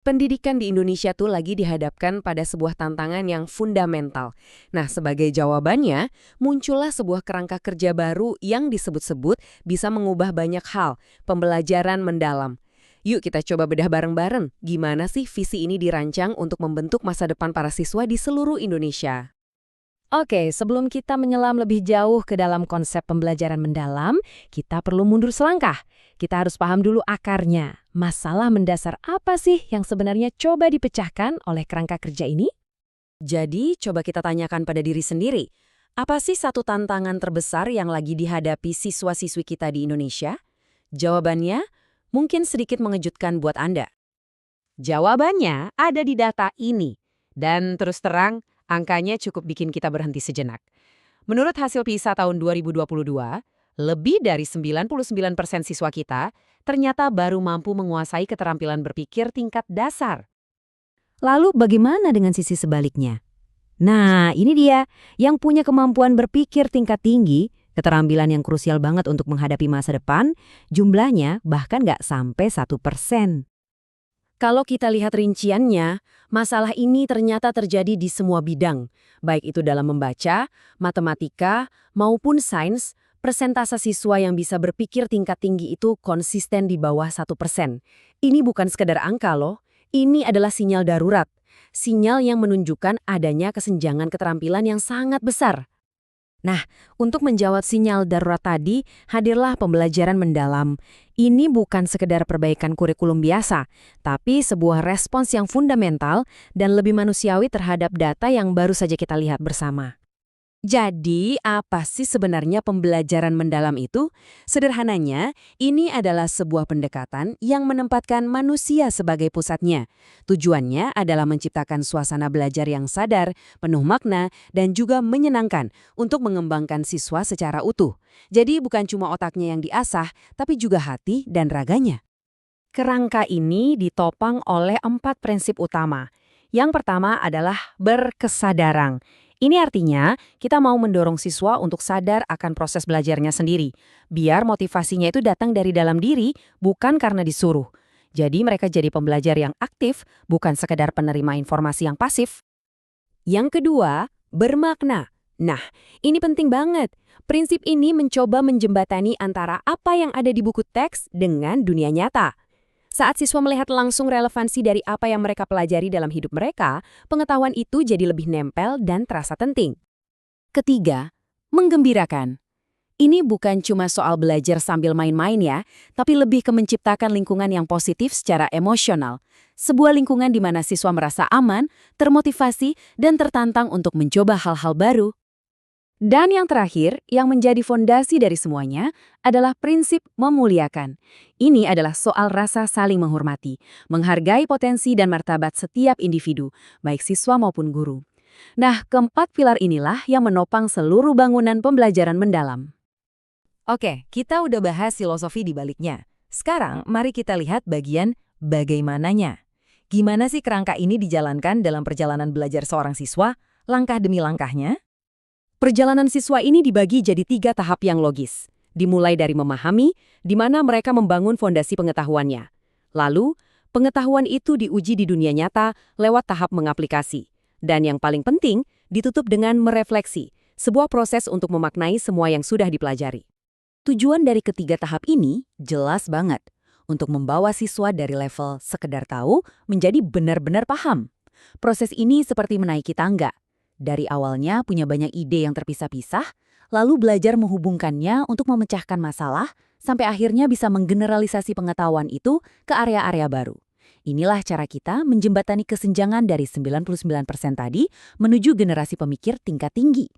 Pendidikan di Indonesia tuh lagi dihadapkan pada sebuah tantangan yang fundamental. Nah, sebagai jawabannya, muncullah sebuah kerangka kerja baru yang disebut-sebut bisa mengubah banyak hal, pembelajaran mendalam. Yuk kita coba bedah bareng-bareng, gimana sih visi ini dirancang untuk membentuk masa depan para siswa di seluruh Indonesia. Oke, sebelum kita menyelam lebih jauh ke dalam konsep pembelajaran mendalam, kita perlu mundur selangkah. Kita harus paham dulu akarnya. Masalah mendasar apa sih yang sebenarnya coba dipecahkan oleh kerangka kerja ini? Jadi, coba kita tanyakan pada diri sendiri, apa sih satu tantangan terbesar yang lagi dihadapi siswa-siswi kita di Indonesia? Jawabannya mungkin sedikit mengejutkan buat Anda. Jawabannya ada di data ini. Dan terus terang, angkanya cukup bikin kita berhenti sejenak. Menurut hasil PISA tahun 2022, lebih dari 99% siswa kita ternyata baru mampu menguasai keterampilan berpikir tingkat dasar. Lalu bagaimana dengan sisi sebaliknya? Nah, ini dia. Yang punya kemampuan berpikir tingkat tinggi, keterampilan yang krusial banget untuk menghadapi masa depan, jumlahnya bahkan nggak sampai 1%. Kalau kita lihat rinciannya, masalah ini ternyata terjadi di semua bidang, baik itu dalam membaca, matematika, maupun sains. Persentase siswa yang bisa berpikir tingkat tinggi itu konsisten di bawah 1%. Ini bukan sekedar angka loh, ini adalah sinyal darurat. Sinyal yang menunjukkan adanya kesenjangan keterampilan yang sangat besar. Nah, untuk menjawab sinyal darurat tadi, hadirlah pembelajaran mendalam. Ini bukan sekedar perbaikan kurikulum biasa, tapi sebuah respons yang fundamental dan lebih manusiawi terhadap data yang baru saja kita lihat bersama. Jadi, apa sih sebenarnya pembelajaran mendalam itu? Sederhananya, ini adalah sebuah pendekatan yang menempatkan manusia sebagai pusatnya. Tujuannya adalah menciptakan suasana belajar yang sadar, penuh makna, dan juga menyenangkan untuk mengembangkan siswa secara utuh. Jadi, bukan cuma otaknya yang diasah, tapi juga hati dan raganya. Kerangka ini ditopang oleh 4 prinsip utama. Yang pertama adalah berkesadaran. Ini artinya kita mau mendorong siswa untuk sadar akan proses belajarnya sendiri, biar motivasinya itu datang dari dalam diri, bukan karena disuruh. Jadi mereka jadi pembelajar yang aktif, bukan sekedar penerima informasi yang pasif. Yang kedua, bermakna. Nah, ini penting banget. Prinsip ini mencoba menjembatani antara apa yang ada di buku teks dengan dunia nyata. Saat siswa melihat langsung relevansi dari apa yang mereka pelajari dalam hidup mereka, pengetahuan itu jadi lebih nempel dan terasa penting. Ketiga, menggembirakan. Ini bukan cuma soal belajar sambil main-main ya, tapi lebih ke menciptakan lingkungan yang positif secara emosional. Sebuah lingkungan di mana siswa merasa aman, termotivasi, dan tertantang untuk mencoba hal-hal baru. Dan yang terakhir, yang menjadi fondasi dari semuanya, adalah prinsip memuliakan. Ini adalah soal rasa saling menghormati, menghargai potensi dan martabat setiap individu, baik siswa maupun guru. Nah, keempat pilar inilah yang menopang seluruh bangunan pembelajaran mendalam. Oke, kita udah bahas filosofi di baliknya. Sekarang, mari kita lihat bagian bagaimananya. Gimana sih kerangka ini dijalankan dalam perjalanan belajar seorang siswa, langkah demi langkahnya? Perjalanan siswa ini dibagi jadi 3 tahap yang logis. Dimulai dari memahami, di mana mereka membangun fondasi pengetahuannya. Lalu, pengetahuan itu diuji di dunia nyata lewat tahap mengaplikasi. Dan yang paling penting, ditutup dengan merefleksi, sebuah proses untuk memaknai semua yang sudah dipelajari. Tujuan dari ketiga tahap ini jelas banget, untuk membawa siswa dari level sekedar tahu menjadi benar-benar paham. Proses ini seperti menaiki tangga. Dari awalnya punya banyak ide yang terpisah-pisah, lalu belajar menghubungkannya untuk memecahkan masalah, sampai akhirnya bisa menggeneralisasi pengetahuan itu ke area-area baru. Inilah cara kita menjembatani kesenjangan dari 99% tadi menuju generasi pemikir tingkat tinggi.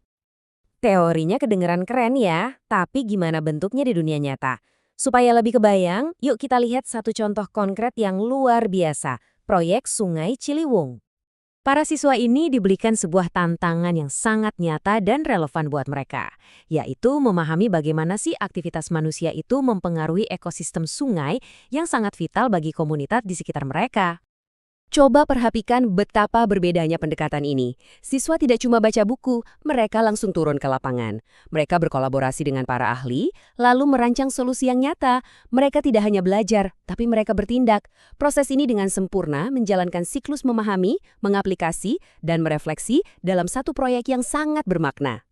Teorinya kedengeran keren ya, tapi gimana bentuknya di dunia nyata? Supaya lebih kebayang, yuk kita lihat satu contoh konkret yang luar biasa, proyek Sungai Ciliwung. Para siswa ini diberikan sebuah tantangan yang sangat nyata dan relevan buat mereka, yaitu memahami bagaimana sih aktivitas manusia itu mempengaruhi ekosistem sungai yang sangat vital bagi komunitas di sekitar mereka. Coba perhatikan betapa berbedanya pendekatan ini. Siswa tidak cuma baca buku, mereka langsung turun ke lapangan. Mereka berkolaborasi dengan para ahli, lalu merancang solusi yang nyata. Mereka tidak hanya belajar, tapi mereka bertindak. Proses ini dengan sempurna menjalankan siklus memahami, mengaplikasi, dan merefleksi dalam satu proyek yang sangat bermakna.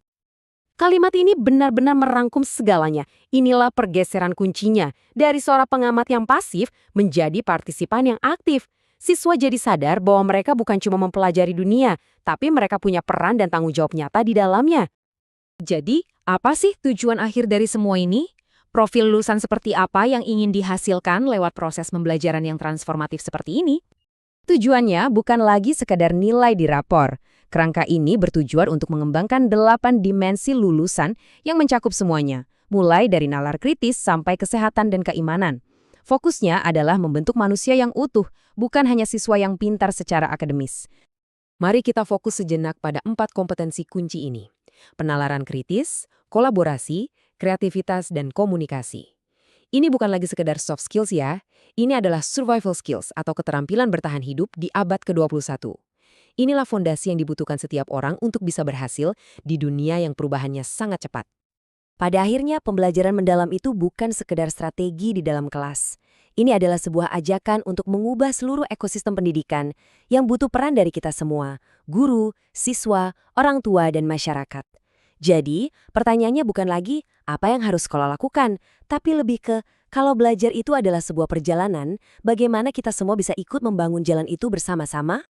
Kalimat ini benar-benar merangkum segalanya. Inilah pergeseran kuncinya, dari seorang pengamat yang pasif menjadi partisipan yang aktif. Siswa jadi sadar bahwa mereka bukan cuma mempelajari dunia, tapi mereka punya peran dan tanggung jawab nyata di dalamnya. Jadi, apa sih tujuan akhir dari semua ini? Profil lulusan seperti apa yang ingin dihasilkan lewat proses pembelajaran yang transformatif seperti ini? Tujuannya bukan lagi sekadar nilai di rapor. Kerangka ini bertujuan untuk mengembangkan 8 dimensi lulusan yang mencakup semuanya, mulai dari nalar kritis sampai kesehatan dan keimanan. Fokusnya adalah membentuk manusia yang utuh, bukan hanya siswa yang pintar secara akademis. Mari kita fokus sejenak pada 4 kompetensi kunci ini. Penalaran kritis, kolaborasi, kreativitas, dan komunikasi. Ini bukan lagi sekedar soft skills ya, ini adalah survival skills atau keterampilan bertahan hidup di abad ke-21. Inilah fondasi yang dibutuhkan setiap orang untuk bisa berhasil di dunia yang perubahannya sangat cepat. Pada akhirnya, pembelajaran mendalam itu bukan sekedar strategi di dalam kelas. Ini adalah sebuah ajakan untuk mengubah seluruh ekosistem pendidikan yang butuh peran dari kita semua, guru, siswa, orang tua, dan masyarakat. Jadi, pertanyaannya bukan lagi apa yang harus sekolah lakukan, tapi lebih ke kalau belajar itu adalah sebuah perjalanan, bagaimana kita semua bisa ikut membangun jalan itu bersama-sama?